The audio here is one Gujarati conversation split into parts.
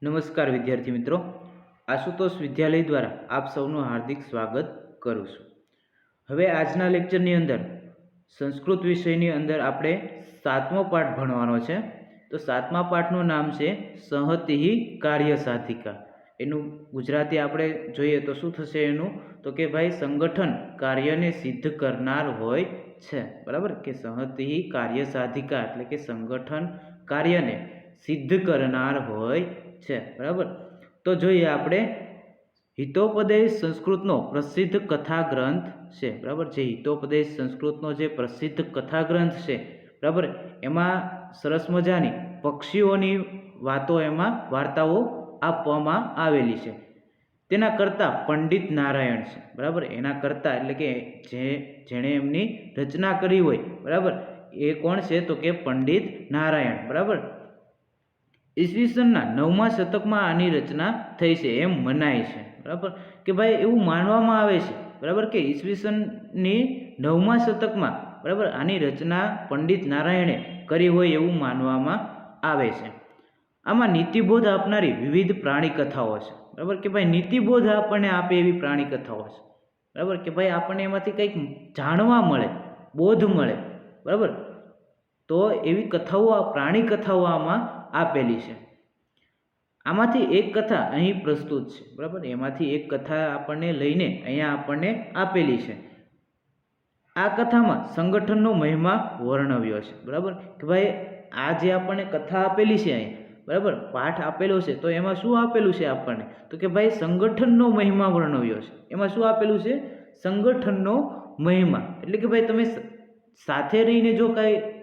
નમસ્કાર વિદ્યાર્થી મિત્રો, આશુતોષ વિદ્યાલય દ્વારા આપ સૌનું હાર્દિક સ્વાગત કરું છું। હવે આજના લેક્ચરની અંદર સંસ્કૃત વિષયની અંદર આપણે 7મો પાઠ ભણવાનો છે। તો 7મા પાઠનું નામ છે સંહતિ કાર્ય સાધિકા। એનું ગુજરાતી આપણે જોઈએ તો શું થશે એનું, તો કે ભાઈ સંગઠન કાર્યને સિદ્ધ કરનાર હોય છે, બરાબર। કે સંહતિ કાર્ય સાધિકા એટલે કે સંગઠન કાર્યને સિદ્ધ કરનાર હોય છે, બરાબર। તો જોઈએ આપણે હિતોપદેશ સંસ્કૃતનો પ્રસિદ્ધ કથા ગ્રંથ છે, બરાબર। જે હિતોપદેશ સંસ્કૃતનો જે પ્રસિદ્ધ કથા ગ્રંથ છે, બરાબર, એમાં સરસ મજાની પક્ષીઓની વાતો, એમાં વાર્તાઓ આપવામાં આવેલી છે। તેના કરતા પંડિત નારાયણ છે, બરાબર। એના કરતા એટલે કે જેણે એમની રચના કરી હોય, બરાબર, એ કોણ છે, તો કે પંડિત નારાયણ, બરાબર। ઈસવીસનના 9મા શતકમાં આની રચના થઈ છે એમ મનાય છે, બરાબર। કે ભાઈ એવું માનવામાં આવે છે, બરાબર, કે ઈસવીસનની 9મા શતકમાં, બરાબર, આની રચના પંડિત નારાયણે કરી હોય એવું માનવામાં આવે છે। આમાં નીતિબોધ આપનારી વિવિધ પ્રાણી કથાઓ છે, બરાબર। કે ભાઈ નીતિબોધ આપણને આપે એવી પ્રાણી કથાઓ છે, બરાબર। કે ભાઈ આપણને એમાંથી કંઈક જાણવા મળે, બોધ મળે, બરાબર। તો એવી કથાઓ, પ્રાણી કથાઓ આમાં આપેલી છે। આમાંથી એક કથા અહીં પ્રસ્તુત છે, બરાબર। એમાંથી એક કથા આપણને લઈને અહીંયા આપણને આપેલી છે। આ કથામાં સંગઠનનો મહિમા વર્ણવ્યો છે, બરાબર। કે ભાઈ આ જે આપણને કથા આપેલી છે અહીં, બરાબર, પાઠ આપેલો છે, તો એમાં શું આપેલું છે આપણને, તો કે ભાઈ સંગઠનનો મહિમા વર્ણવ્યો છે। એમાં શું આપેલું છે? સંગઠનનો મહિમા, એટલે કે ભાઈ તમે સાથે રહીને જો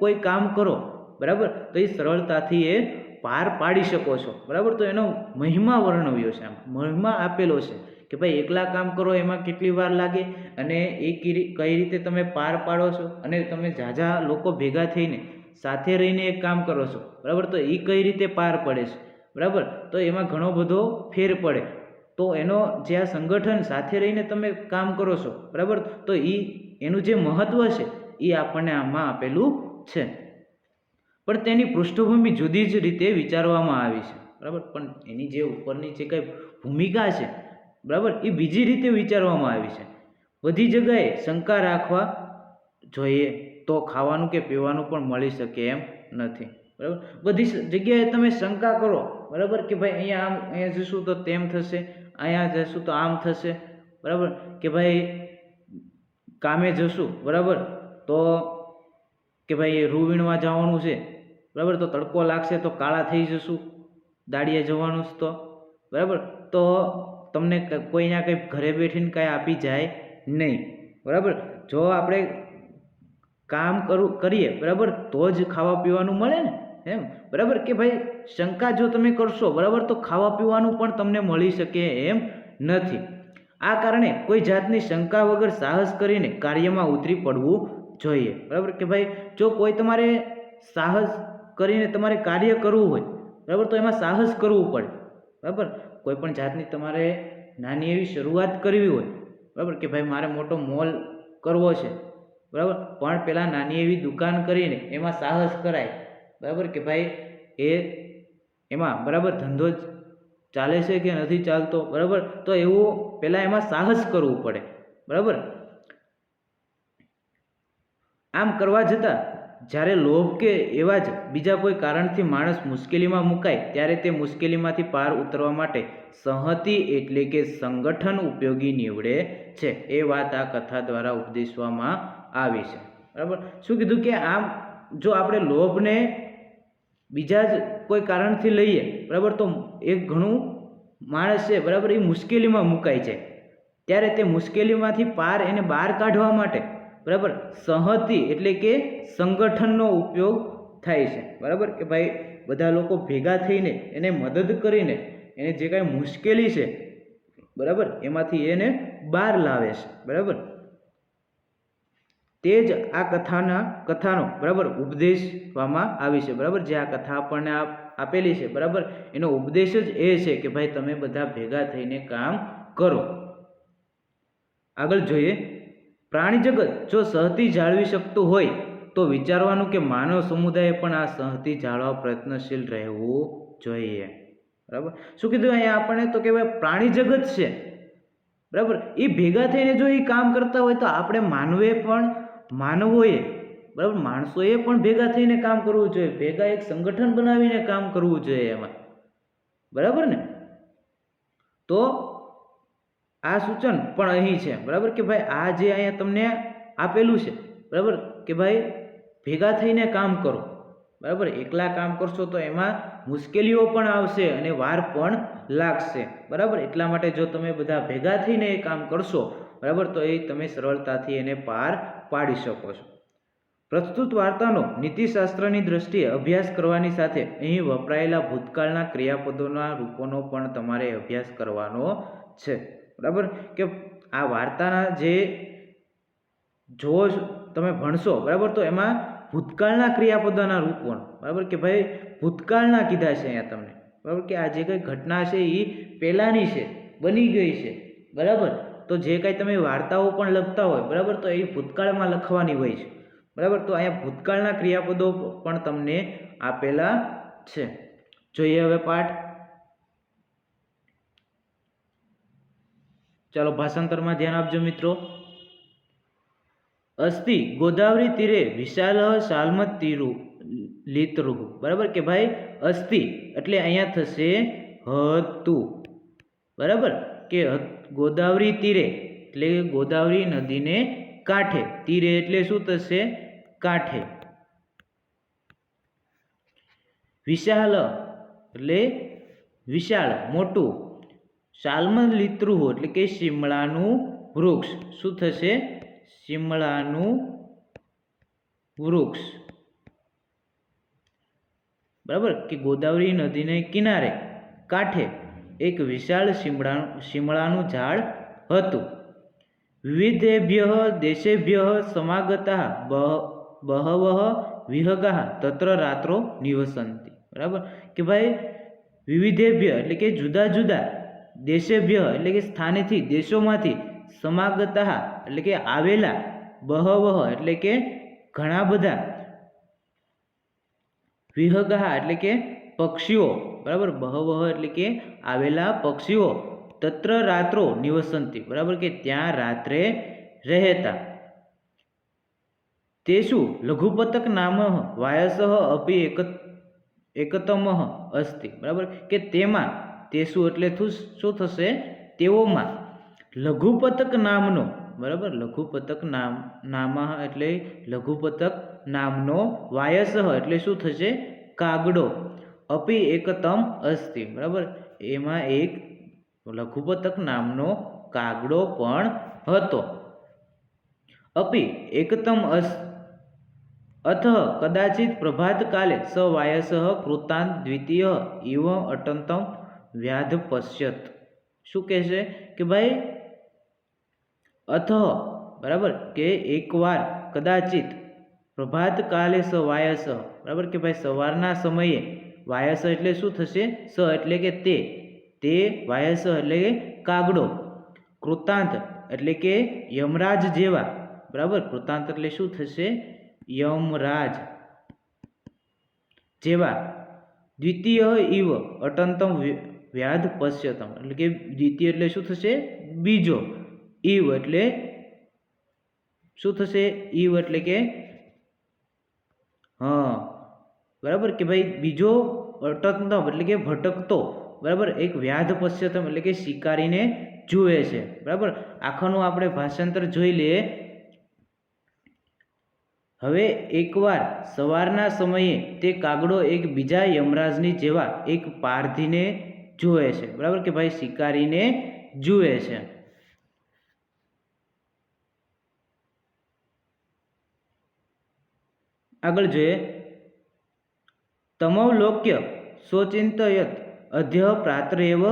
કોઈ કામ કરો, બરાબર, તો એ સરળતાથી એ પાર પાડી શકો છો, બરાબર। તો એનો મહિમા વર્ણવ્યો છે, આમ મહિમા આપેલો છે કે ભાઈ એકલા કામ કરો એમાં કેટલી વાર લાગે અને એ કઈ રીતે તમે પાર પાડો છો, અને તમે ઝાઝા લોકો ભેગા થઈને સાથે રહીને એક કામ કરો છો, બરાબર, તો એ કઈ રીતે પાર પડે છે, બરાબર। તો એમાં ઘણો બધો ફેર પડે। તો એનો જે આ સંગઠન સાથે રહીને તમે કામ કરો છો, બરાબર, તો એનું જે મહત્વ છે એ આપણને આમાં આપેલું છે। પણ તેની પૃષ્ઠભૂમિ જુદી જ રીતે વિચારવામાં આવી છે, બરાબર। પણ એની જે ઉપરની જે કંઈ ભૂમિકા છે, બરાબર, એ બીજી રીતે વિચારવામાં આવી છે। બધી જગ્યાએ શંકા રાખવા જોઈએ તો ખાવાનું કે પીવાનું પણ મળી શકે એમ નથી, બરાબર। બધી જગ્યાએ તમે શંકા કરો, બરાબર, કે ભાઈ અહીંયા જશું તો તેમ થશે, અહીંયા જશું તો આમ થશે, બરાબર, કે ભાઈ કામે જશું, બરાબર, તો કે ભાઈ રૂ વીણવા જવાનું છે, બરાબર, તો તડકો લાગશે તો કાળા થઈ જશું, દાડિયા જવાનું જ તો, બરાબર, તો તમને કોઈના કંઈ ઘરે બેઠીને કાંઈ આપી જાય નહીં, બરાબર। જો આપણે કામ કરીએ, બરાબર, તો જ ખાવા પીવાનું મળે ને, એમ, બરાબર। કે ભાઈ શંકા જો તમે કરશો, બરાબર, તો ખાવા પીવાનું પણ તમને મળી શકે એમ નથી। આ કારણે કોઈ જાતની શંકા વગર સાહસ કરીને કાર્યમાં ઉતરી પડવું જોઈએ, બરાબર। કે ભાઈ જો કોઈ તમારે સાહસ કરીને તમારે કાર્ય કરવું હોય, બરાબર, તો એમાં સાહસ કરવું પડે, બરાબર। કોઈ પણ જાતની તમારે નાની એવી શરૂઆત કરવી હોય, બરાબર, કે ભાઈ મારે મોટો મોલ કરવો છે, બરાબર, પણ પહેલાં નાની એવી દુકાન કરીને એમાં સાહસ કરાય, બરાબર, કે ભાઈ એમાં બરાબર ધંધો ચાલે છે કે નથી ચાલતો, બરાબર, તો એવું પહેલાં એમાં સાહસ કરવું પડે, બરાબર। આમ કરવા જતાં જ્યારે લોભ કે એવા જ બીજા કોઈ કારણથી માણસ મુશ્કેલીમાં મુકાય ત્યારે તે મુશ્કેલીમાંથી પાર ઉતરવા માટે સંહતિ એટલે કે સંગઠન ઉપયોગી નીવડે છે, એ વાત આ કથા દ્વારા ઉપદેશવામાં આવી છે, બરાબર। શું કીધું કે આમ જો આપણે લોભને બીજા જ કોઈ કારણથી લઈએ, બરાબર, તો એક ઘણું માણસ છે, બરાબર, એ મુશ્કેલીમાં મુકાય છે, ત્યારે તે મુશ્કેલીમાંથી એને બહાર કાઢવા માટે, બરાબર, સંહતિ એટલે કે સંગઠનનો ઉપયોગ થાય છે, બરાબર। કે ભાઈ બધા લોકો ભેગા થઈને એને મદદ કરીને એને જે કાંઈ મુશ્કેલી છે, બરાબર, એમાંથી એને બહાર લાવે છે, બરાબર। તે જ આ કથાનો બરાબર ઉપદેશવામાં આવી છે, બરાબર। જે આ કથા આપણને આપેલી છે, બરાબર, એનો ઉપદેશ જ એ છે કે ભાઈ તમે બધા ભેગા થઈને કામ કરો। આગળ જોઈએ, પ્રાણી જગત જો સંહતિ જાળવી શકતું હોય તો વિચારવાનું કે માનવ સમુદાય પણ આ સંહતિ જાળવવા પ્રયત્નશીલ રહેવું જોઈએ, બરાબર. શું કીધું અહીંયા આપણને? તો કે ભાઈ પ્રાણી જગત છે, બરાબર, એ ભેગા થઈને જો એ કામ કરતા હોય તો આપણે માનવોએ, બરાબર, માણસોએ પણ ભેગા થઈને કામ કરવું જોઈએ, ભેગા એક સંગઠન બનાવીને કામ કરવું જોઈએ એમાં, બરાબર ને? તો આ સૂચન પણ અહીં છે, બરાબર, કે ભાઈ આ જે અહીંયા તમને આપેલું છે, બરાબર, કે ભાઈ ભેગા થઈને કામ કરો, બરાબર. એકલા કામ કરશો તો એમાં મુશ્કેલીઓ પણ આવશે અને વાર પણ લાગશે, બરાબર. એટલા માટે જો તમે બધા ભેગા થઈને એ કામ કરશો, બરાબર, તો એ તમે સરળતાથી એને પાર પાડી શકો છો. પ્રસ્તુત વાર્તાનો નીતિશાસ્ત્રની દ્રષ્ટિએ અભ્યાસ કરવાની સાથે અહીં વપરાયેલા ભૂતકાળના ક્રિયાપદોના રૂપોનો પણ તમારે અભ્યાસ કરવાનો છે, બરાબર. કે આ વાર્તાના જે જો તમે ભણશો, બરાબર, તો એમાં ભૂતકાળના ક્રિયાપદોના રૂપો, બરાબર, કે ભાઈ ભૂતકાળના કીધા છે અહીંયા તમને, બરાબર, કે આ જે કંઈ ઘટના છે એ પહેલાંની છે, બની ગઈ છે, બરાબર. તો જે કાંઈ તમે વાર્તાઓ પણ લખતા હોય, બરાબર, તો એ ભૂતકાળમાં લખવાની હોય છે, બરાબર. તો અહીંયા ભૂતકાળના ક્રિયાપદો પણ તમને આપેલા છે. જોઈએ હવે પાઠ. ચાલો ભાષાંતરમાં ધ્યાન આપજો મિત્રો. અસ્તિ ગોદાવરી તીરે વિશાલ શાલ્મત તીરુ લીતરુ, બરાબર, કે ભાઈ અસ્તિ એટલે અહીંયા થશે હતું, બરાબર, કે ગોદાવરી તીરે એટલે ગોદાવરી નદીને કાંઠે, તીરે એટલે શું થશે? કાંઠે. વિશાલ એટલે વિશાળ, મોટું. શાલ્મત લીતરુ એટલે કે શિમળાનું વૃક્ષ. શું થશે? શિમળાનું વૃક્ષ, બરાબર, કે ગોદાવરી નદીને કિનારે કાંઠે એક વિશાળ શિમળાનું ઝાડ હતું. વિવિધેભ્યઃ દેશેભ્યઃ સમાગતાઃ બહવઃ વિહગાઃ તત્ર રાત્રો નિવસન્તિ, બરાબર, કે ભાઈ વિવિધેભ્ય એટલે કે જુદા જુદા, દેશેભ્ય એટલે કે સ્થાનેથી, દેશોમાંથી, સમાગતાઃ એટલે કે આવેલા, બહવઃ એટલે કે ઘણા બધા, વિહગાઃ એટલે કે પક્ષીઓ, બરાબર, બહવઃ એટલે કે આવેલા પક્ષીઓ, તત્ર રાત્રો નિવસંતિ, બરાબર, કે ત્યાં રાત્રે રહેતા. તેષુ લઘુપતક નામ વાયસઃ અપી એકતમઃ અસ્તિ, બરાબર, કે તેમાં, તેષુ એટલે શું થશે? તેઓમાં, લઘુપતક નામનો, બરાબર, લઘુપતક નામ એટલે લઘુપતક નામનો, વાયસઃ એટલે શું થશે? કાગડો, અપી એકતમ અસ્તિ, બરાબર, એમાં એક લઘુપતક નામનો કાગડો પણ હતો. અપી એકતમ અથ કદાચિત પ્રભાત કાલે સ વાયસઃ કૃતાંત દ્વિતીય ઇવ અટંતમ વ્યાધ પશ્યત. શું કહેશે? કે ભાઈ અથ, બરાબર, કે એકવાર, કદાચિત, પ્રભાત કાલે સ વાયસ, બરાબર, કે ભાઈ સવારના સમયે, વાયસ એટલે શું થશે? સ એટલે કે તે વાયસ એટલે કે કાગડો, કૃતાંત એટલે કે યમરાજ જેવા, બરાબર, કૃતાંત એટલે શું થશે? યમરાજ જેવા, દ્વિતીય ઇવ અટંતમ વ્યાધ પશ્યતમ એટલે કે દ્વિતીય એટલે શું થશે? બીજો, ઇવ એટલે શું થશે? ઇવ એટલે કે હા, બરાબર, કે ભાઈ બીજો, અટંતમ એટલે કે ભટકતો, બરાબર, એક વ્યાધ પશ્યતમ એટલે કે શિકારીને જુએ છે, બરાબર. આખાનું આપણે ભાષાંતર જોઈ લઈએ. હવે એકવાર સવારના સમયે તે કાગડો એક બીજા યમરાજની જેવા એક પારધીને જુએ છે, બરાબર, કે ભાઈ શિકારીને જુએ છે. આગળ જોઈએ. તમૌલોક્ય શોચિંતયત અધ્ય પ્રાતરેવ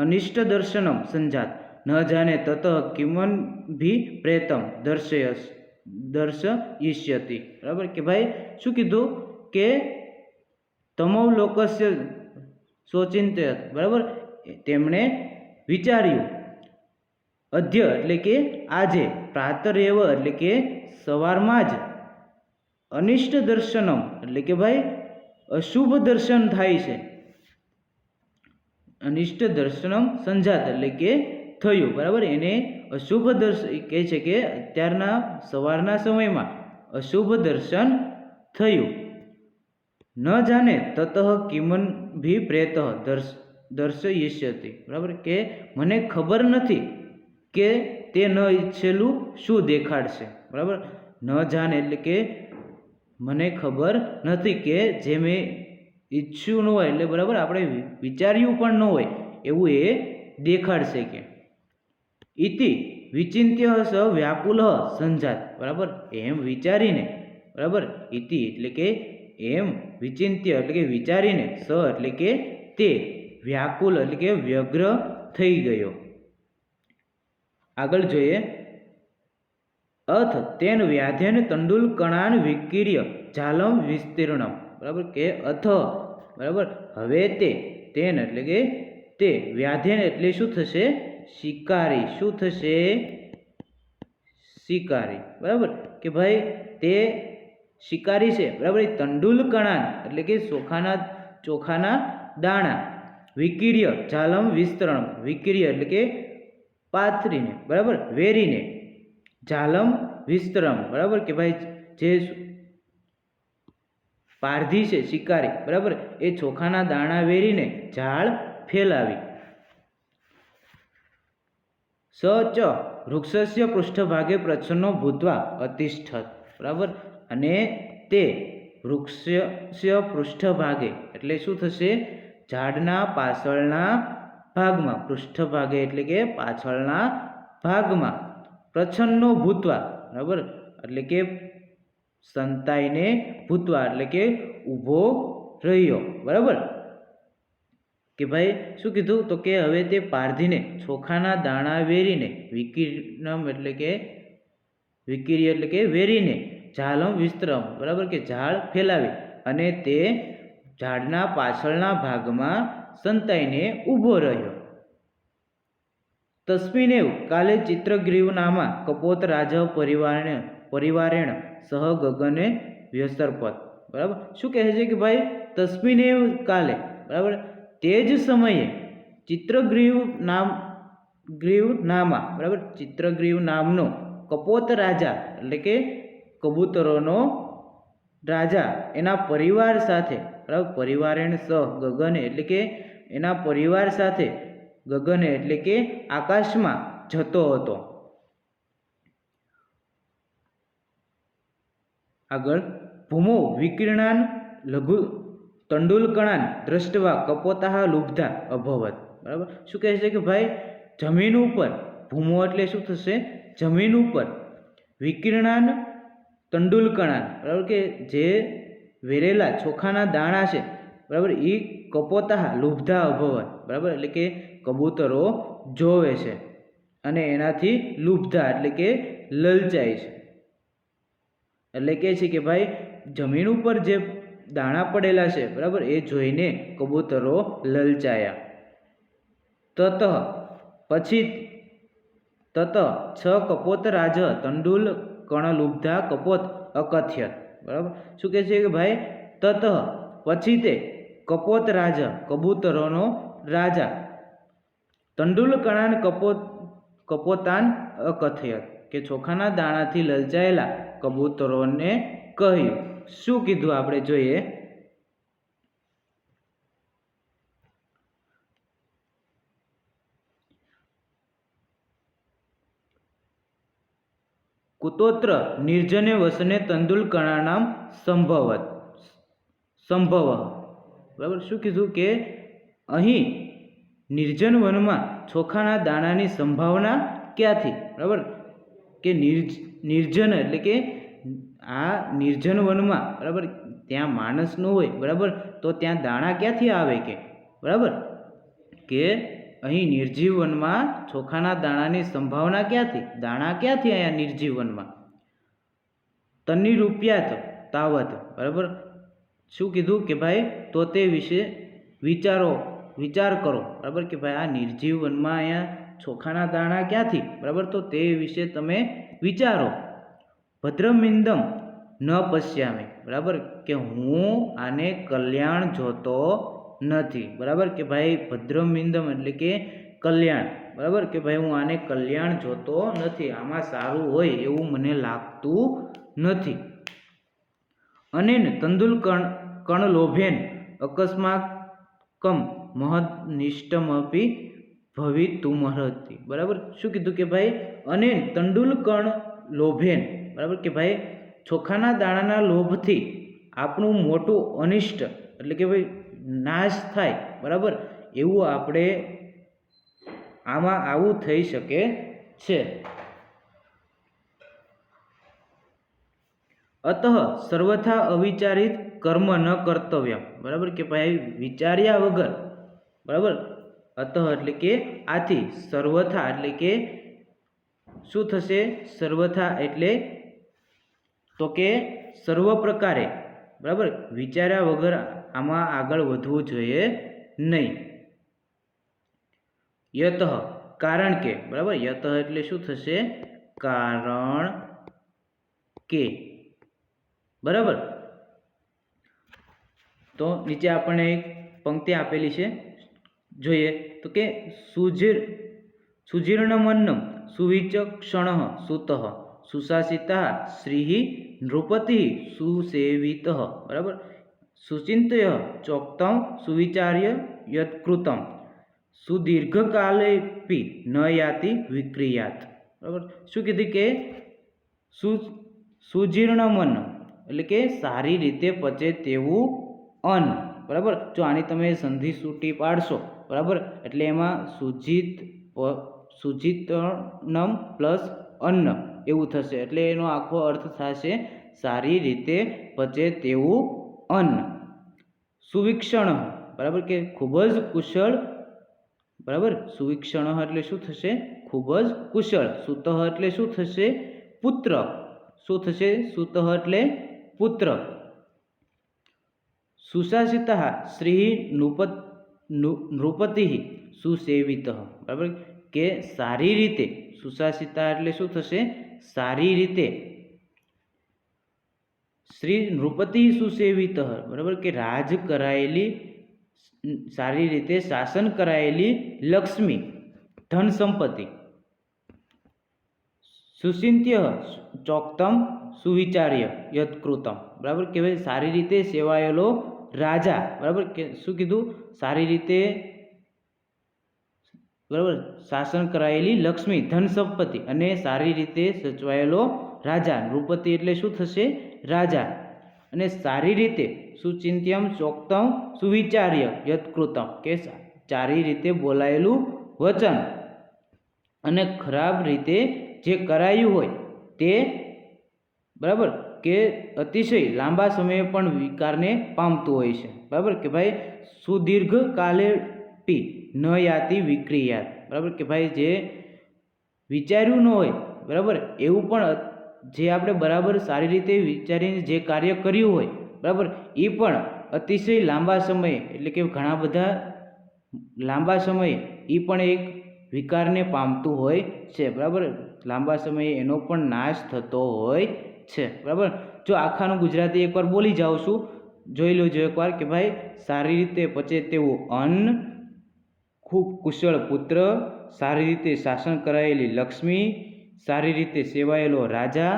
અનિષ્ટ દર્શનમ સંજાત ન જાને તત કિમન ભી પ્રેતમ દર્શયિષ્યતિ, બરાબર, કે ભાઈ શું કીધું? કે તમૌલોકસ્ય શોચિંતયત, બરાબર, તેમણે વિચાર્યું, અધ્ય એટલે કે આજે, પ્રાતરેવ એટલે કે સવારમાં જ, અનિષ્ટ દર્શનમ એટલે કે ભાઈ અશુભ દર્શન થાય છે, અનિષ્ટ દર્શનમ સંજાત એટલે કે થયું, બરાબર. એને અશુભ દર્શન કહે છે કે અત્યારના સવારના સમયમાં અશુભ દર્શન થયું. ન જાણે તતઃ કિમન ભી પ્રેત દર્શયિષ્યતિ, બરાબર, કે મને ખબર નથી કે તે ન ઈચ્છેલું શું દેખાડશે, બરાબર. ન જાણે એટલે કે મને ખબર નથી કે જે મેં ઈચ્છ્યું ન હોય, એટલે બરાબર આપણે વિચાર્યું પણ ન હોય એવું એ દેખાડશે કે. ઇતિ વિચિંત્ય સ વ્યાકુલ સંજાત, બરાબર, એમ વિચારીને, બરાબર. ઇતિ એટલે કે એમ, વિચિંત્ય એટલે કે વિચારીને, સ એટલે કે તે, વ્યાકુલ એટલે કે વ્યગ્ર થઈ ગયો. આગળ જોઈએ. અથ તેન વ્યાધ્યન તંડુલ કણાન વિકીર્ય જાલમ વિસ્તીર્ણમ, બરાબર, કે અથ, બરાબર, હવે તે, તેન એટલે કે તે, વ્યાધ્યન એટલે શું થશે? શિકારી. શું થશે? શિકારી, બરાબર, કે ભાઈ તે શિકારી છે, બરાબર. તંડુલ કણાન એટલે કે ચોખાના દાણા, વિકીર્ય જાલમ વિસ્તરણ, વિકીર્ય એટલે કે પાથરીને, બરાબર, વેરીને, જાલમ વિસ્તરમ, બરાબર, કે ભાઈ જે પારધી છે, શિકારી, બરાબર, એ ચોખાના દાણા વેરીને ઝાડ ફેલાવી. સ ચ વૃક્ષસ્ય પૃષ્ઠભાગે પ્રચ્છન્નો ભૂત્વા અતિષ્ઠત, બરાબર, અને તે વૃક્ષસ્ય પૃષ્ઠભાગે એટલે શું થશે? ઝાડના પાછળના ભાગમાં, પૃષ્ઠભાગે એટલે કે પાછળના ભાગમાં, પ્રચ્છન્નો ભૂત્વા, બરાબર, એટલે કે સંતાઈને, ભૂત્વા એટલે કે ઊભો રહ્યો, બરાબર. કે ભાઈ શું કીધું? તો કે હવે તે પારધીને ચોખાના દાણા વેરીને, વિકીર્ણમ એટલે કે વિકીર્ય એટલે કે વેરીને, ઝાલમ વિસ્તરમ, બરાબર, કે ઝાડ ફેલાવી, અને તે ઝાડના પાછળના ભાગમાં સંતાઈને ઊભો રહ્યો. તસ્મિનેવ કાલે ચિત્રગ્રીવનામાં કપોત રાજ પરિવારેણ સહ ગગને વ્યસરપત, બરાબર. શું કહે છે કે ભાઈ તસ્મિનેવ કાલે, બરાબર, તે જ સમયે ચિત્રગ્રીવ નામા, બરાબર, ચિત્રગ્રીવ નામનો કપોત રાજા એટલે કે કબૂતરોનો રાજા એના પરિવાર સાથે, બરાબર, પરિવારેણ સહ ગગને એટલે કે એના પરિવાર સાથે, ગગને એટલે કે આકાશમાં જતો હતો. આગળ ભૂમો વિકીર્ણાન લઘુ તંડુલકણાન દ્રષ્ટવા કપોતાહ લુબ્ધા અભવત, બરાબર. શું કહે છે કે ભાઈ જમીન ઉપર, ભૂમો એટલે શું થશે? જમીન ઉપર, વિકીર્ણાન તંડુલકણાન, બરાબર, કે જે વેરેલા ચોખાના દાણા છે, બરાબર, એ કપોતાહ લુબ્ધા અભવત, બરાબર, એટલે કે કબૂતરો જોવે છે અને એનાથી લુબ્ધા એટલે કે લલચાય છે. એટલે કે છે કે ભાઈ જમીન ઉપર જે દાણા પડેલા છે, બરાબર, એ જોઈને કબૂતરો લલચાયા. તત પછી તત છ કપોત રાજ તંડુલ કણલુબ્ધા કપોત અકથ્યત, બરાબર. શું કહે છે કે ભાઈ તત પછી તે કપોત રાજ કબૂતરોનો રાજા તંડુલ કણાન કપોતાન અકથ્યત કે ચોખાના દાણાથી લલચાયેલા કબૂતરોને કહ્યું. શું કીધું આપણે જોઈએ. કુતોત્ર નિર્જને વસને તંદુલકણાનામ સંભવ, બરાબર. શું કીધું કે અહીં નિર્જન વનમાં ચોખાના દાણાની સંભાવના ક્યાંથી, બરાબર, કે નિર્જન એટલે કે આ નિર્જન વનમાં, બરાબર, ત્યાં માણસ ન હોય, બરાબર, તો ત્યાં દાણા ક્યાંથી આવે કે, બરાબર, કે અહીં નિર્જીવ વનમાં ચોખાના દાણાની સંભાવના ક્યાંથી, દાણા ક્યાંથી અહીંયા નિર્જીવ વનમાં. તન્ની રૂપિયાત તાવત, બરાબર. શું કીધું કે ભાઈ તો તે વિશે વિચાર કરો, બરાબર, કે ભાઈ આ નિર્જીવ વનમાં અહીંયા ચોખાના દાણા ક્યાંથી, બરાબર, તો તે વિશે તમે વિચારો. ભદ્રમિંદમ ન પશ્યામી, બરાબર, કે હું આને કલ્યાણ જોતો નથી, બરાબર કે ભાઈ ભદ્રમિંદમ એટલે કે કલ્યાણ, બરાબર કે ભાઈ હું આને કલ્યાણ જોતો નથી, આમાં સારું હોય એવું મને લાગતું નથી. અનેન તંદુલ કણ લોભેન અકસ્માકમ મહદનિષ્ટમપી ભવિતુમર્હતિ, બરાબર. શું કીધું કે ભાઈ અનેન તંડુલ કણ લોભેન, બરાબર કે ભાઈ ચોખાના દાણાના લોભથી આપણું મોટું અનિષ્ટ એટલે કે ભાઈ નાશ થાય, બરાબર, એવું આપણે આમાં આવું થઈ શકે છે. અતઃ સર્વથા અવિચારિત કર્મ ન કર્તવ્ય, બરાબર કે ભાઈ વિચાર્યા વગર, બરાબર, અતઃ એટલે કે આથી, સર્વથા એટલે કે શું થશે, સર્વથા એટલે તો કે સર્વ પ્રકારે, બરાબર, વિચાર્યા વગર આમાં આગળ વધવું જોઈએ નહીં. યતઃ કારણ કે, બરાબર, યતઃ એટલે શું થશે, કારણ કે, બરાબર. તો નીચે આપણને એક પંક્તિ આપેલી છે, જોઈએ તો કે સુજીર્ણમન્નમ સુવિચક્ષણ સુત સુશાસિત શ્રી નૃપતિ સુસેવિત, બરાબર, સુચિંત્ય ચોક્તમ સુવિચાર્ય યત્કૃતમ સુદીર્ઘકાલેપી ન યાતિ વિક્રિયાત, બરાબર. શું કીધું કે સુજીર્ણમન એટલે કે સારી રીતે પચે તેવું અન્ન, બરાબર. જો આની તમે સંધિ સૂટી પાડશો, બરાબર, એટલે એમાં સુજિતનમ પ્લસ અન્ન એવું થશે, એટલે એનો આખો અર્થ થશે સારી રીતે પચે તેવું અન્ન. સુવિક્ષણ, બરાબર કે ખૂબ જ કુશળ, બરાબર, સુવિક્ષણ એટલે શું થશે, ખૂબ જ કુશળ. સુત એટલે શું થશે, પુત્ર, શું થશે, સુત એટલે પુત્ર. સુશાસિત શ્રી નૃપતિ સુસેવિત, બરાબર કે સારી રીતે, સુશાસિત એટલે શું થશે, સારી રીતે, શ્રી નૃપતિ સુસેવિત, બરાબર કે રાજ કરાયેલી, સારી રીતે શાસન કરાયેલી લક્ષ્મી ધન સંપત્તિ. સુચિંત્ય ચોક્તમ સુવિચાર્ય યત્કૃતમ, બરાબર કે ભાઈ સારી રીતે સેવાયેલો રાજા, બરાબર કે શું કીધું, સારી રીતે, બરાબર, શાસન કરાયેલી લક્ષ્મી ધન સંપત્તિ અને સારી રીતે સચવાયેલો રાજા, નૃપતિ એટલે શું થશે, રાજા, અને સારી રીતે સુચિંત્યમ ચોક્તમ સુવિચાર્ય યત્કૃતમ કે સારી રીતે બોલાયેલું વચન અને ખરાબ રીતે જે કરાયું હોય તે, બરાબર કે અતિશય લાંબા સમયે પણ વિકારને પામતું હોય છે, બરાબર કે ભાઈ સુદીર્ઘ કાલેપી ન યાતિ વિક્રિયાત, બરાબર કે ભાઈ જે વિચાર્યું ન હોય, બરાબર, એવું પણ જે આપણે બરાબર સારી રીતે વિચારીને જે કાર્ય કર્યું હોય, બરાબર, એ પણ અતિશય લાંબા સમયે એટલે કે ઘણા બધા લાંબા સમયે એ પણ એક વિકારને પામતું હોય છે, બરાબર, લાંબા સમયે એનો પણ નાશ થતો હોય છે, બરાબર. જો આખાનું ગુજરાતી એકવાર બોલી જાઉં છું, જોઈ લેજો એકવાર કે ભાઈ સારી રીતે પચે તેવું અન્ન, ખૂબ કુશળ પુત્ર, સારી રીતે શાસન કરાયેલી લક્ષ્મી, સારી રીતે સેવાયેલો રાજા,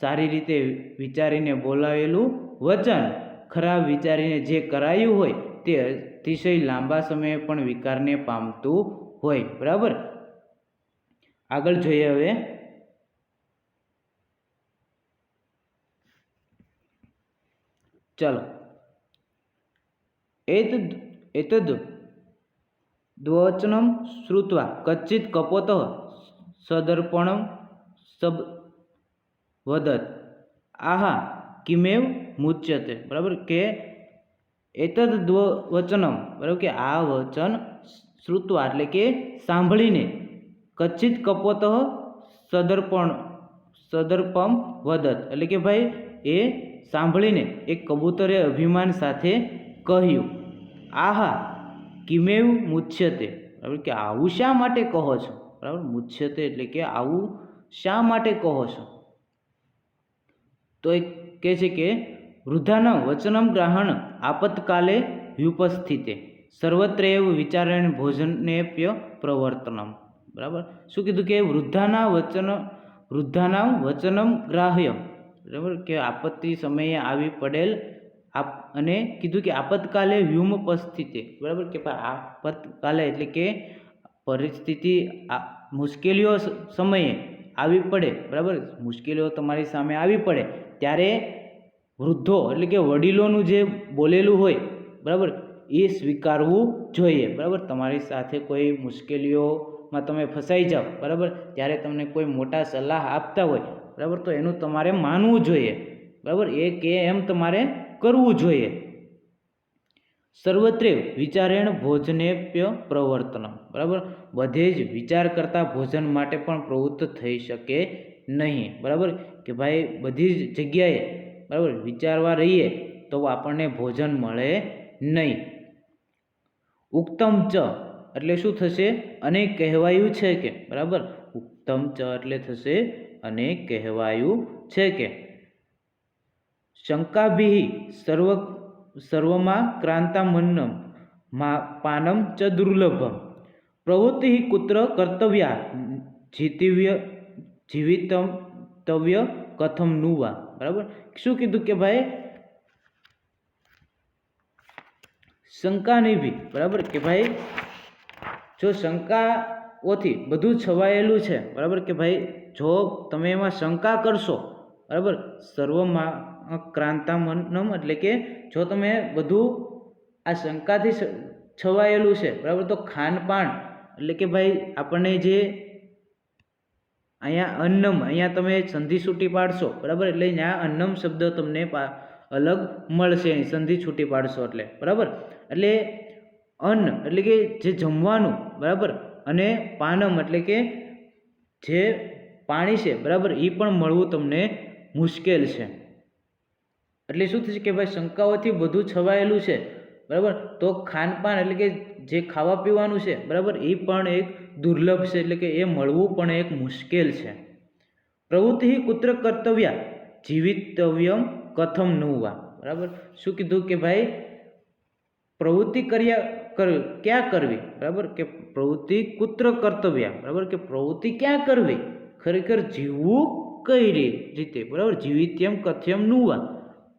સારી રીતે વિચારીને બોલાવેલું વચન, ખરાબ વિચારીને જે કરાયું હોય તે અતિશય લાંબા સમયે પણ વિકારને પામતું હોય, બરાબર. આગળ જોઈએ હવે, ચાલો. એતદ દ્વચનમ શ્રુત્વા કચ્ચિત કપોત સદર્પણમ સબ વદત આહા કિમેવ મુચ્યતે, બરાબર કે એતદ દ્વચનમ, બરાબર કે આ વચન શ્રુત્વા એટલે કે સાંભળીને, કચ્ચિત કપોત સદર્પમ વદત એટલે કે ભાઈ એ સાંભળીને એક કબૂતરે અભિમાન સાથે કહ્યું, આહા કિમેવ મુચ્યતે, બરાબર કે આવું શા માટે કહો છો, બરાબર, મુચ્યતે એટલે કે આવું શા માટે કહો છો. તો એક કહે છે કે વૃદ્ધાના વચનમ ગ્રહણ આપતકાલે વ્યુપસ્થિતે સર્વત્ર એવ વિચારેણ ભોજનેપ્ય પ્રવર્તનમ. બરાબર. શું કીધું કે વૃદ્ધાના વચનમ ગ્રાહ્ય. બરાબર કે આપત્તિ સમયે આવી પડેલ અને કીધું કે આપતકાલે વ્યુમપસ્થિતિ. બરાબર કે આપતકાલે એટલે કે પરિસ્થિતિ મુશ્કેલીઓ સમયે આવી પડે. બરાબર, મુશ્કેલીઓ તમારી સામે આવી પડે ત્યારે વૃદ્ધો એટલે કે વડીલોનું જે બોલેલું હોય, બરાબર, એ સ્વીકારવું જોઈએ. બરાબર, તમારી સાથે કોઈ મુશ્કેલીઓમાં તમે ફસાઈ જાઓ, બરાબર, ત્યારે તમને કોઈ મોટા સલાહ આપતા હોય, બરાબર, તો એનું તમારે માનવું જોઈએ. બરાબર, એ કે એમ તમારે કરવું જોઈએ. સર્વત્ર વિચારેણ ભોજનેપ્ય પ્રવર્તન. બરાબર, બધે જ વિચાર કરતા ભોજન માટે પણ પ્રવૃત્ત થઈ શકે નહીં. બરાબર કે ભાઈ બધી જ જગ્યાએ, બરાબર, વિચારવા રહીએ તો આપણને ભોજન મળે નહીં. ઉક્તમ ચ એટલે શું થશે? અને કહેવાયું છે કે. બરાબર, ઉક્તમ ચ એટલે થશે અને કહેવાયું છે કે શંકાભિ સર્વમાં ક્રાંતામન્નમ પાનમ ચ દુર્લભમ પ્રવૃત્તિ કુત્ર કર્તવ્યા જીવિતવ્ય કથમ નુવા. બરાબર, શું કીધું કે ભાઈ શંકાની બી. બરાબર કે ભાઈ જો શંકાઓથી બધું છવાયેલું છે, બરાબર કે ભાઈ જો તમે એમાં શંકા કરશો, બરાબર, સર્વમાં ક્રાંતામન્નમ એટલે કે જો તમે બધું આ શંકાથી છવાયેલું છે, બરાબર, તો ખાનપાન એટલે કે ભાઈ આપણને જે અહીંયા અન્નમ, અહીંયા તમે સંધિ છૂટી પાડશો, બરાબર, એટલે અહીંયા અન્નમ શબ્દ તમને અલગ મળશે સંધિ છૂટી પાડશો એટલે. બરાબર, એટલે અન્ન એટલે કે જે જમવાનું, બરાબર, અને પાનમ એટલે કે જે પાણી છે, બરાબર, એ પણ મળવું તમને મુશ્કેલ છે. એટલે શું થશે કે ભાઈ શંકાઓથી બધું છવાયેલું છે, બરાબર, તો ખાનપાન એટલે કે જે ખાવા પીવાનું છે, બરાબર, એ પણ એક દુર્લભ છે, એટલે કે એ મળવું પણ એક મુશ્કેલ છે. પ્રવૃત્તિ કુત્ર કર્તવ્યા જીવિતવ્યમ કથમ નુવા. બરાબર, શું કીધું કે ભાઈ પ્રવૃત્તિ ક્યાં કરવી? બરાબર કે પ્રવૃત્તિ કુત્ર કર્તવ્ય. બરાબર કે પ્રવૃત્તિ ક્યાં કરવી? ખરેખર જીવવું કઈ રીતે? બરાબર, જીવિત્યમ કથ્યમ નુવા.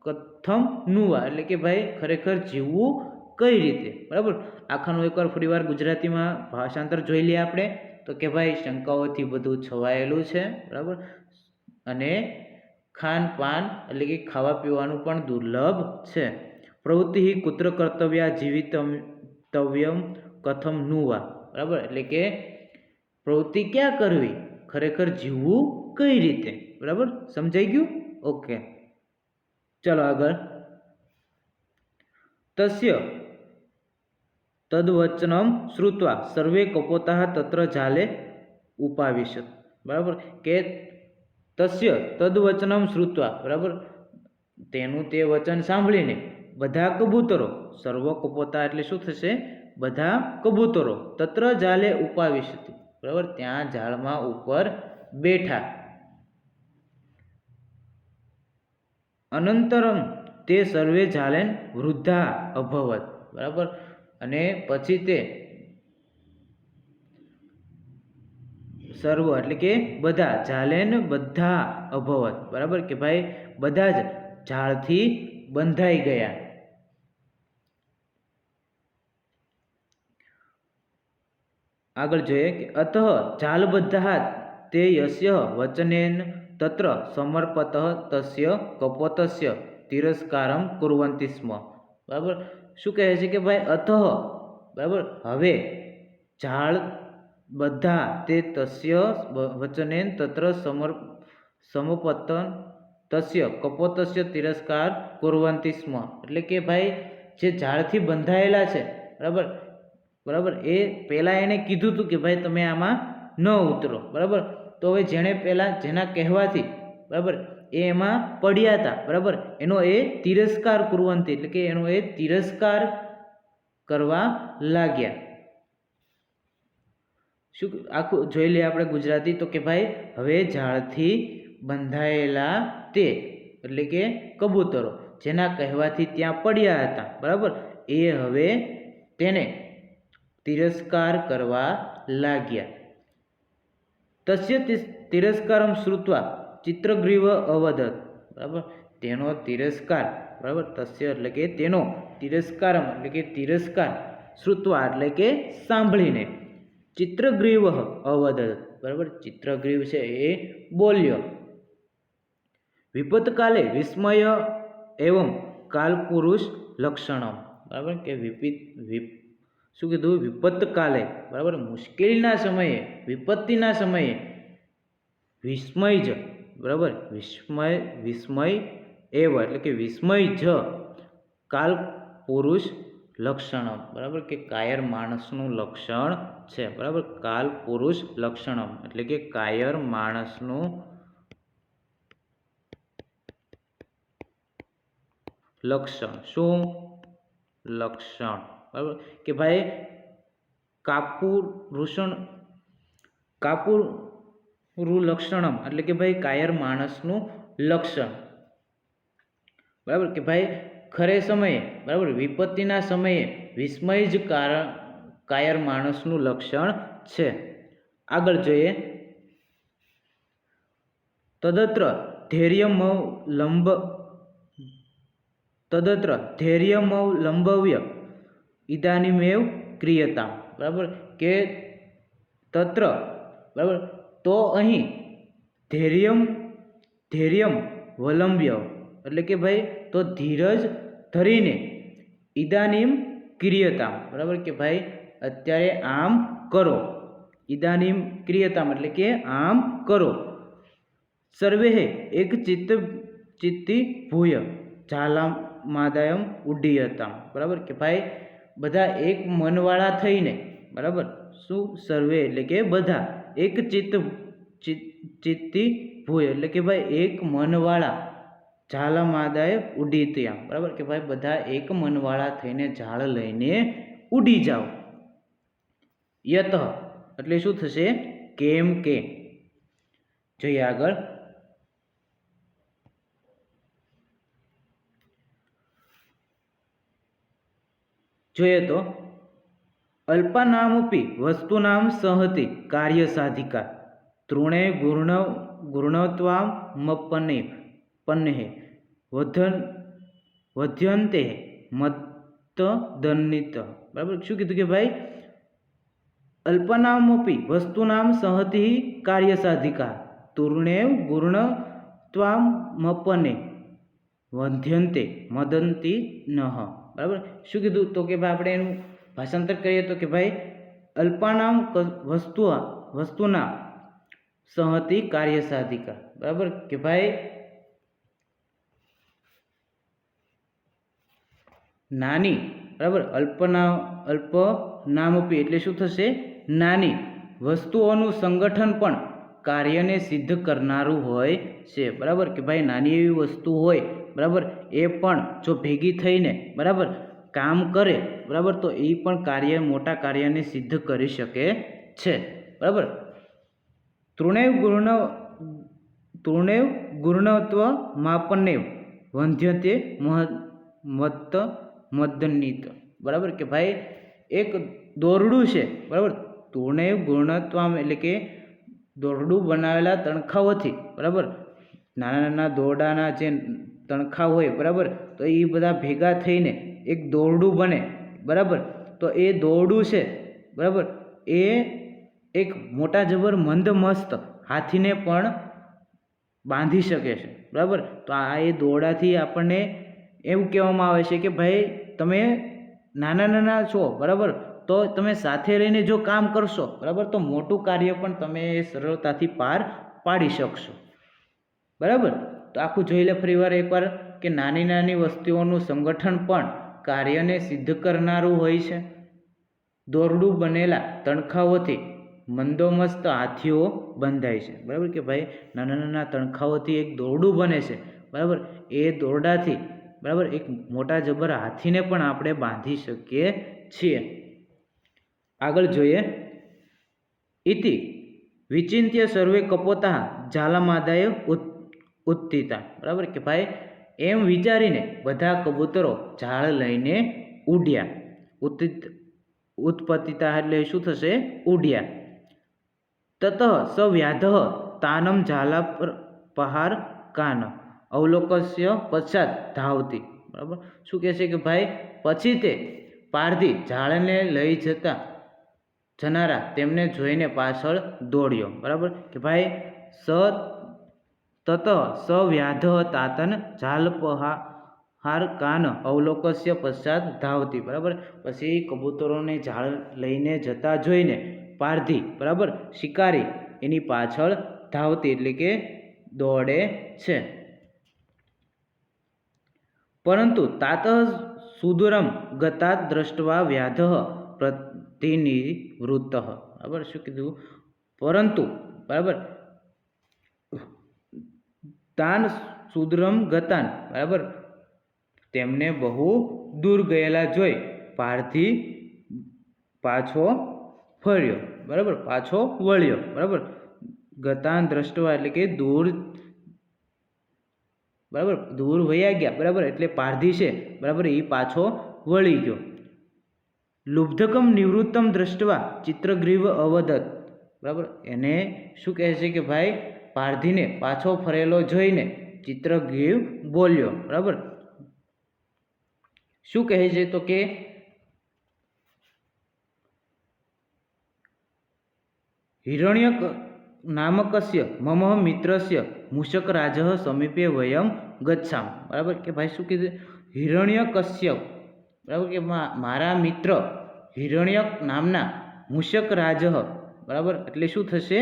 કથમ નુવા એટલે કે ભાઈ ખરેખર જીવવું કઈ રીતે? બરાબર, આખાનું એકવાર ફરીવાર ગુજરાતીમાં ભાષાંતર જોઈ લઈએ આપણે તો કે ભાઈ શંકાઓથી બધું છવાયેલું છે, બરાબર, અને ખાનપાન એટલે કે ખાવા પીવાનું પણ દુર્લભ છે. પ્રવૃત્તિ કુત્ર કર્તવ્યા જીવિતવ્યમ કથમ નુવા. બરાબર, એટલે કે પ્રવૃત્તિ ક્યાં કરવી? ખરેખર જીવવું કઈ રીતે? બરાબર, સમજાઈ ગયું? ઓકે, ચલો આગળ. તસ્ય તદ્વચનમ શ્રુત્વા સર્વે કપોતાઃ તત્ર જાલે ઉપાવિશત. બરાબર કે તસ્ય તદ્વચનમ શ્રુત્વા. બરાબર, તેનું તે વચન સાંભળીને બધા કબૂતરો, સર્વ કપોતા એટલે શું થશે? બધા કબૂતરો તત્ર જાલે ઉપાવિશત. બરાબર, ત્યાં ઝાડમાં ઉપર બેઠા. અનંતરમ તે સર્વે ઝાલેન વૃદ્ધા અભવત. બરાબર, અને પછી તે સર્વ એટલે કે બધા ઝાલેન બધા અભવત. બરાબર કે ભાઈ બધા જ ઝાડથી બંધાઈ ગયા. આગળ જોઈએ કે અતઃ ઝાલબદ્ધા તે યસ્ય વચનેન તત્ર સમર્પતઃ તસ્ય કપોતસ્ય તિરસ્કારમ કુર્વન્તિ સ્મ. બરાબર, શું કહે છે કે ભાઈ અતઃ, બરાબર, હવે ઝાડ બધા તે તસ્ય વચનેન તત્ર સમપતન તસ્ય કપોતસ્ય તિરસ્કાર કુર્વન્તિ સ્મ. એટલે કે ભાઈ જે ઝાડથી બંધાયેલા છે, બરાબર, બરાબર, એ પહેલાં એને કીધું હતું કે ભાઈ તમે આમાં ન ઉતરો. બરાબર, તો હવે જેણે પહેલાં જેના કહેવાથી, બરાબર, એ એમાં પડ્યા હતા, બરાબર, એનો એ તિરસ્કાર કુર્વંતી એટલે કે એનો એ તિરસ્કાર કરવા લાગ્યા. શું આખું જોઈ લઈએ આપણે ગુજરાતી તો કે ભાઈ હવે ઝાડથી બંધાયેલા તે એટલે કે કબૂતરો જેના કહેવાથી ત્યાં પડ્યા હતા, બરાબર, એ હવે તેને તિરસ્કાર કરવા લાગ્યા. તસ્ય તિરસ્કારમ શ્રુત્વા ચિત્રગ્રીવ અવદત. બરાબર, તેનો તિરસ્કાર, બરાબર, તસ્ય એટલે કે તેનો, તિરસ્કારમ એટલે કે તિરસ્કાર, શ્રુત્વા એટલે કે સાંભળીને, ચિત્રગ્રીવ અવદત. બરાબર, ચિત્રગ્રીવ છે એ બોલ્યો. વિપતકાલે વિસ્મય એવં કાલપુરુષ લક્ષણમ. બરાબર, કે શું કીધું? વિપતકાલે, બરાબર, મુશ્કેલીના સમયે, વિપત્તિના સમયે, વિસ્મય જ, બરાબર, વિસ્મય એવ એટલે કે વિસ્મય જ કાલ પુરુષ લક્ષણમ. બરાબર, કે કાયર માણસનું લક્ષણ છે. બરાબર, કાલ પુરુષ લક્ષણમ એટલે કે કાયર માણસનું લક્ષણ. શું લક્ષણ? બરાબર, કે ભાઈ કાપુરુ લક્ષણમ એટલે કે ભાઈ કાયર માણસનું લક્ષણ. બરાબર, કે ભાઈ ખરે સમયે, બરાબર, વિપત્તિના સમયે વિસ્મય જ કાયર માણસનું લક્ષણ છે. આગળ જોઈએ. તદત્ર ધૈર્યમવલંબ્ય ઇદાનીમેવ ક્રિયતામ. બરાબર, કે તત્ર, બરાબર, તો અહીં ધૈર્યમ વલંબ્ય એટલે કે ભાઈ તો ધીરજ ધરીને, ઇદાનીમ ક્રિયતામ. બરાબર, કે ભાઈ અત્યારે આમ કરો. ઇદાનીમ ક્રિયતામ એટલે કે આમ કરો. સર્વે એક ચિત્તી ભૂય ઝાલામાદાયમ ઉડ્ડીયતામ. બરાબર, કે ભાઈ બધા એક મનવાળા થઈને, બરાબર, શું? સર્વે એટલે કે બધા, એક ચિત્તી ભૂય એટલે કે ભાઈ એક મનવાળા, ઝાલામાદાય ઉડ્ડીયતામ. બરાબર, કે ભાઈ બધા એક મનવાળા થઈને ઝાડ લઈને ઉડી જાઓ. યત એટલે શું થશે? કેમ કે. જોઈએ આગળ. જોઈએ તો અલ્પાનામપી વસ્તુનામ સહતિ કાર્ય સાધિકા તૃણે ગુણત્વામપન્ને વધ્યંતે મત્તદન્નિત. બરાબર, શું કીધું? કે ભાઈ અલ્પનામપી વસ્તુનામ સહતિ કાર્ય સાધિકા તૃણેવ ગુણત્વામપન્ને વધ્યંતે મદંતી નઃ. બરાબર, શું કીધું? તો કે ભાઈ આપણે એનું ભાષાંતર કરીએ તો કે ભાઈ અલ્પાનામ વસ્તુના સહતિ કાર્ય સાધિકા. બરાબર, કે ભાઈ નાની, બરાબર, અલ્પનામપી એટલે શું થશે? નાની વસ્તુઓનું સંગઠન પણ કાર્યને સિદ્ધ કરનારું હોય છે. બરાબર, કે ભાઈ નાની એવી વસ્તુ હોય, બરાબર, એ પણ જો ભેગી થઈને, બરાબર, કામ કરે, બરાબર, તો એ પણ મોટા કાર્યને સિદ્ધ કરી શકે છે. બરાબર, તૃણેવ ગુણત્વમાપન્ને વંધ્યતે મદન્નિત. બરાબર, કે ભાઈ એક દોરડું છે, બરાબર, તૃણેવ ગુણત્વમ એટલે કે દોરડું બનાવેલા તણખાઓથી, બરાબર, નાના નાના દોરડાના જે તણખા હોય, બરાબર, તો એ બધા ભેગા થઈને એક દોરડું બને. બરાબર, તો એ દોરડું છે, બરાબર, એ એક મોટા જબર મંદ મસ્ત હાથીને પણ બાંધી શકે છે. બરાબર, તો આ એ દોરડાથી આપણને એવું કહેવામાં આવે છે કે ભાઈ તમે નાના નાના છો, બરાબર, તો તમે સાથે રહીને જો કામ કરશો, બરાબર, તો મોટું કાર્ય પણ તમે સરળતાથી પાર પાડી શકશો. બરાબર, તો આખું જોઈ લે ફરીવાર એકવાર કે નાની નાની વસ્તુઓનું સંગઠન પણ કાર્યને સિદ્ધ કરનારું હોય છે. દોરડું બનેલા તણખાઓથી મંદોમસ્ત હાથીઓ બંધાય છે. બરાબર, કે ભાઈ નાના નાના તણખાઓથી એક દોરડું બને છે. બરાબર, એ દોરડાથી, બરાબર, એક મોટા જબર હાથીને પણ આપણે બાંધી શકીએ છીએ. આગળ જોઈએ. ઇતિ વિચિંત્ય સર્વે કપોતા ઝાલામાદાય ઉત્થિતા. બરાબર, કે ભાઈ એમ વિચારીને બધા કબૂતરો ઝાડ લઈને ઉડ્યા. उत्पतिता એટલે શું થશે? ઉડ્યા. તતઃ સ વ્યાધઃ તાનમ ઝાલા પહાર કાન અવલોકસ્ય પશ્ચાત ધાવતી. બરાબર, શું કહે છે કે ભાઈ પછી તે પારધી ઝાડને લઈ જનારા તેમને જોઈને પાછળ દોડ્યો. બરાબર, કે ભાઈ તત સ વ્યાધઃ તાતન ઝાલ પહાર કાન અવલોકસ્ય પશ્ચાત ધાવતી. બરાબર, પછી કબૂતરોને ઝાડ લઈને જતા જોઈને પારધી, બરાબર, શિકારી એની પાછળ ધાવતી એટલે કે દોડે છે. પરંતુ તાતઃ સુદૂરમ ગતાત દ્રષ્ટવા વ્યાધઃ પ્રતિનિવૃત્તઃ. બરાબર, શું કીધું? પરંતુ, બરાબર, તાન સુદૂરમ ગતાન, બરાબર, તેમને બહુ દૂર ગયેલા જોઈ પારધી પાછો ફર્યો. બરાબર, પાછો વળ્યો. બરાબર, ગતાન દ્રષ્ટવા એટલે કે દૂર, બરાબર, દૂર વયા ગયા. બરાબર, એટલે પારધી છે, બરાબર, એ પાછો વળી ગયો. લુબ્ધકમ નિવૃત્તમ દ્રષ્ટવા ચિત્રગ્રીવ અવદત. બરાબર, એને શું કહે છે કે ભાઈ પારધીને પાછો ફરેલો જોઈને ચિત્રગ્રીવ બોલ્યો. બરાબર, શું કહે છે તો કે હિરણ્ય નામકસ્ય મમ મિત્રસ્ય મૂષકરાજ સમીપે વયમ ગચ્છામ. બરાબર, કે ભાઈ શું કીધું? હિરણ્યકશ્યપ, બરાબર, કે મારા મિત્ર હિરણ્યક નામના મૂષકરાજ, બરાબર, એટલે શું થશે?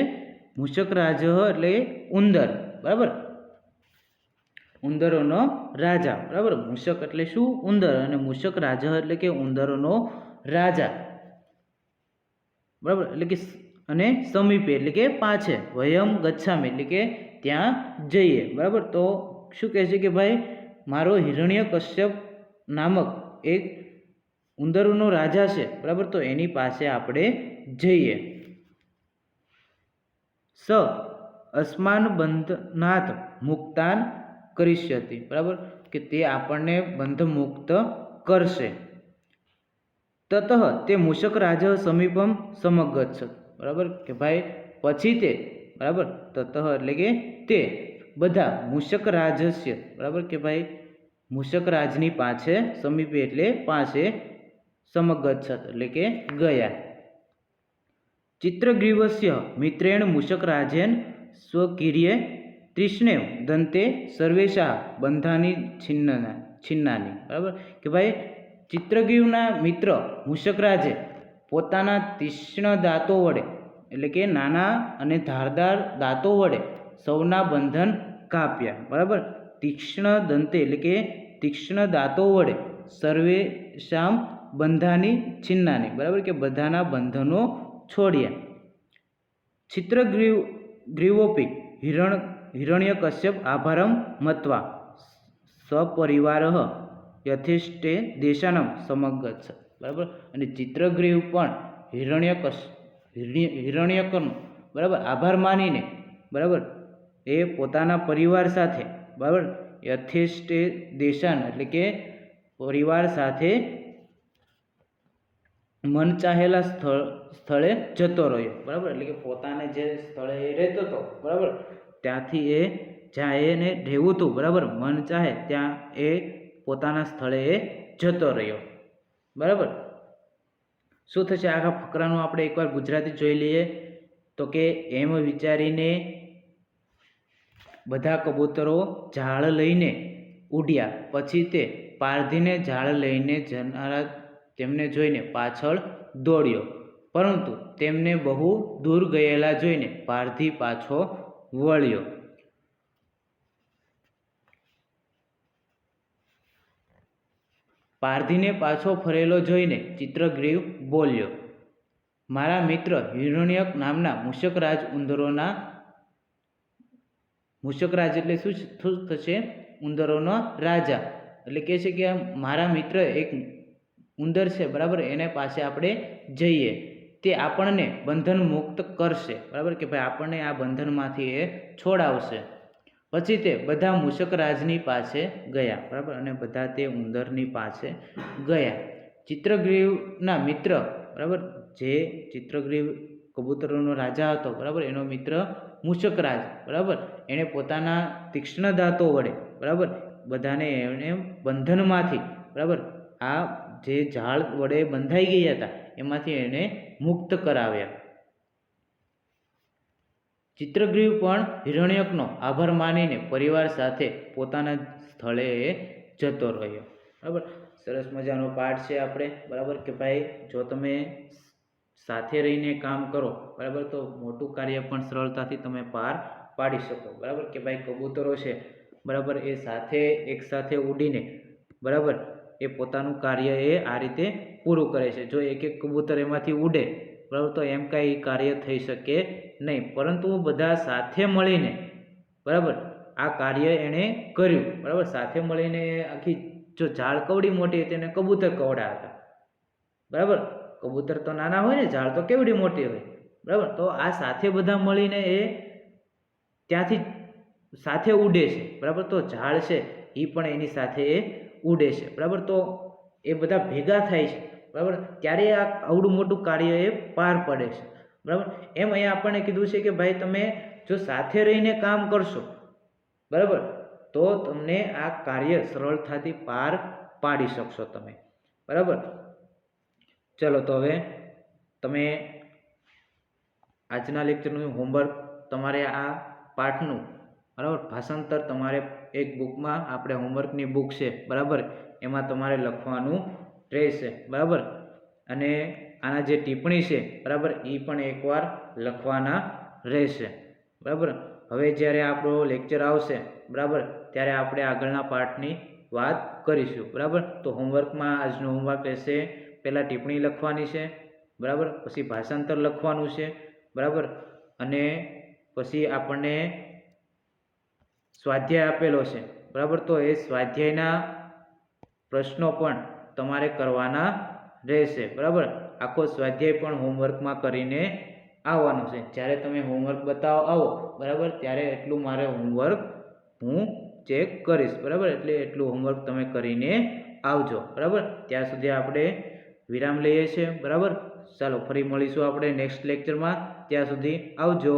મૂષકરાજ એટલે ઉંદર. બરાબર, ઉંદરોનો રાજા. બરાબર, મૂષક એટલે શું? ઉંદર. અને મૂષક રાજા એટલે કે ઉંદરોનો રાજા. બરાબર, એટલે કે અને સમીપે એટલે કે પાછે, વયમ ગચ્છામી એટલે કે ત્યાં જઈએ. બરાબર, તો શું કહે છે કે ભાઈ મારો હિરણ્ય કશ્યપ નામક એક ઉંદરોનો રાજા છે. બરાબર, તો એની પાસે આપણે જઈએ. સ અસ્માન બંધનાથ મુક્તાન કરિષ્યતિ. બરાબર, કે તે આપણને બંધ મુક્ત કરશે. તતઃ તે મૂષક રાજ સમીપમ સમગચ્છ. બરાબર, કે ભાઈ પછી તે, બરાબર, તતઃ એટલે કે તે બધા મૂષક રાજસ્ય, બરાબર, કે ભાઈ મૂષક રાજની પાસે, સમીપે એટલે પાસે, સમગચ્છ એટલે કે ગયા. ચિત્રગ્રીવસ્ય મિત્રેણ મૂષક રાજેન સ્વકીર્યે તૃષ્ણેવ દંતે સર્વેશા બંધાની છિન્નાની. બરાબર, કે ભાઈ ચિત્રગ્રીવના મિત્ર મૂષકરાજે પોતાના તીક્ષ્ણ દાંતો વડે એટલે કે નાના અને ધારદાર દાંતો વડે સૌના બંધન કાપ્યા. બરાબર, તીક્ષ્ણ દંતે એટલે કે તીક્ષ્ણ દાંતો વડે સર્વેશામ બંધાની છિન્નાની. બરાબર, કે બધાના બંધનો છોડ્યા. ચિત્રગ્રીવોપી હિરણ્યકશ્યપ આભારમ મત્વા સપરિવાર યથેષ્ટે દેશાનમ સમગચ્છ. બરાબર, અને ચિત્રગ્રીવ પણ હિરણ્યકનો, બરાબર, આભાર માનીને, બરાબર, એ પોતાના પરિવાર સાથે, બરાબર, યથેષ્ટે દેશાન એટલે કે પરિવાર સાથે મન ચાહેલા સ્થળે જતો રહ્યો. બરાબર, એટલે કે પોતાને જે સ્થળે એ રહેતો હતો, બરાબર, ત્યાંથી એ જ્યાં એને રહેવું હતું, બરાબર, મન ચાહે ત્યાં એ પોતાના સ્થળે એ જતો રહ્યો. બરાબર, શું થશે? આખા ફકરાનું આપણે એકવાર ગુજરાતી જોઈ લઈએ. તો કે એમ વિચારીને બધા કબૂતરો ઝાડ લઈને ઉડ્યા. પછી તે પારધીને ઝાડ લઈને જનારા તેમને જોઈને પાછળ દોડ્યો. પરંતુ તેમને બહુ દૂર ગયેલા જોઈને પારધી પાછો વળ્યો. પારધીને પાછો ફરેલો જોઈને ચિત્રગ્રીવ બોલ્યો, મારા મિત્ર હિરણ્યક નામના મૂષકરાજ ઉંદરોના, મૂષકરાજ એટલે શું થશે? ઉંદરોનો રાજા. એટલે કહે છે કે મારા મિત્ર એક ઉંદર છે, બરાબર, એને પાસે આપણે જઈએ, તે આપણને બંધન મુક્ત કરશે. બરાબર, કે ભાઈ આપણને આ બંધનમાંથી એ છોડાવશે. પછી તે બધા મૂષકરાજની પાસે ગયા. બરાબર, અને બધા તે ઉંદરની પાસે ગયા. ચિત્રગ્રીવના મિત્ર, બરાબર, જે ચિત્રગ્રીવ કબૂતરોનો રાજા હતો, બરાબર, એનો મિત્ર મૂષકરાજ, બરાબર, એણે પોતાના તીક્ષ્ણ દાંતો વડે, બરાબર, બધાને એણે બંધનમાંથી, બરાબર, આ જે ઝાડ વડે બંધાઈ ગયા હતા એમાંથી એને મુક્ત કરાવ્યા. ચિત્રગ્રીવ પણ હિરણ્યકનો આભાર માનીને પરિવાર સાથે પોતાના સ્થળે જતો રહ્યો. બરાબર, સરસ મજાનો પાઠ છે આપણે, બરાબર, કે ભાઈ જો તમે સાથે રહીને કામ કરો, બરાબર, તો મોટું કાર્ય પણ સરળતાથી તમે પાર પાડી શકો. બરાબર, કે ભાઈ કબૂતરો છે, બરાબર, એ સાથે એકસાથે ઉડીને, બરાબર, એ પોતાનું કાર્ય એ આ રીતે પૂરું કરે છે. જો એક એક કબૂતર એમાંથી ઉડે, બરાબર, તો એમ કાંઈ કાર્ય થઈ શકે નહીં, પરંતુ બધા સાથે મળીને, બરાબર, આ કાર્ય એણે કર્યું. બરાબર, સાથે મળીને આખી, જો ઝાડ કવડી મોટી હતી અને કબૂતર કવડા હતા, બરાબર, કબૂતર તો નાના હોય ને, ઝાડ તો કેવડી મોટી હોય, બરાબર, તો આ સાથે બધા મળીને એ ત્યાંથી સાથે ઉડે છે, બરાબર, તો ઝાડ છે એ પણ એની સાથે એ ઉડે છે, બરાબર, તો એ બધા ભેગા થાય છે, બરાબર, ત્યારે આ આવડું મોટું કાર્ય એ પાર પડે છે. બરાબર, એમ અહીંયા આપણને કીધું છે કે ભાઈ તમે જો સાથે રહીને કામ કરશો, બરાબર, તો તમને આ કાર્ય સરળતાથી પાર પાડી શકશો તમે. બરાબર, ચલો તો હવે તમે આજના લેક્ચરનું હોમવર્ક તમારે આ પાઠનું, બરાબર, ભાષાંતર તમારે એક બુકમાં, આપણે હોમવર્કની બુક છે, બરાબર, એમાં તમારે લખવાનું રહેશે. બરાબર, અને આના જે ટિપ્પણી છે, બરાબર, એ પણ એકવાર લખવાના રહેશે. બરાબર, હવે જ્યારે આપણો લેક્ચર આવશે, બરાબર, ત્યારે આપણે આગળના પાઠની વાત કરીશું. બરાબર, તો હોમવર્કમાં આજનું હોમવર્ક રહેશે, પહેલાં ટિપ્પણી લખવાની છે, બરાબર, પછી ભાષાંતર લખવાનું છે, બરાબર, અને પછી આપણને સ્વાધ્યાય આપેલો છે, બરાબર, તો એ સ્વાધ્યાયના પ્રશ્નો પણ તમારે કરવાના રહેશે. બરાબર, આખો સ્વાધ્યાય પણ હોમવર્કમાં કરીને આવવાનું છે. જ્યારે તમે હોમવર્ક બતાવવા આવો, બરાબર, ત્યારે એટલું મારે હોમવર્ક હું ચેક કરીશ. બરાબર, એટલે એટલું હોમવર્ક તમે કરીને આવજો. બરાબર, ત્યાં સુધી આપણે વિરામ લઈએ છીએ. બરાબર, ચાલો ફરી મળીશું આપણે નેક્સ્ટ લેક્ચરમાં. ત્યાં સુધી આવજો.